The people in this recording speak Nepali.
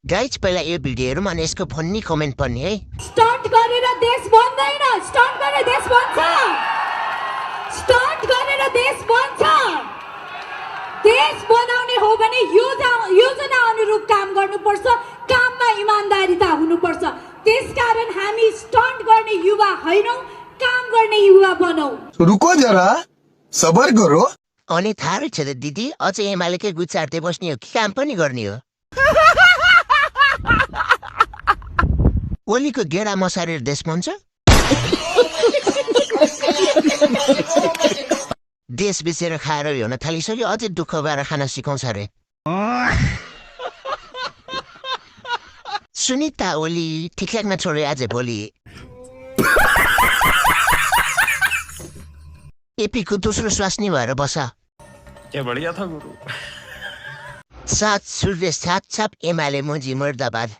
गाइज पहिला यो भिडियो हेरौँ अनि यसको फन्नी कमेन्ट पढ्ने है। स्टन्ट गरेर देश बन्दैन, स्टन्ट गरेर देश बन्छ, स्टन्ट गरेर देश बन्छ। देश बनाउने हो भने योजना अनुरूप काम गर्नुपर्छ, काममा इमानदारीता हुनुपर्छ। त्यसकारण हामी स्टन्ट गर्ने युवा हैनौं, काम गर्ने युवा बनौ। रुको जरा, सबर करो। अनि थाहा रहेछ त दिदी, अझ एमालेकै गुच्चार्दै बस्ने हो कि काम पनि गर्ने हो? ओलीको गेडा मसारेर देश बन्छ। देश बेचेर खाएर हुन थालिसक्यो, अझै दुःख गरेर खान सिकाउँछ अरे। सुनिता ओली ठिक लाग्न छोडे आज भोलि। एपीको दोस्रो स्वास्नी भएर बस। क्या बढ़िया था गुरु। सात सूर्य सात छाप एमाले मुजी मुर्दाबाद।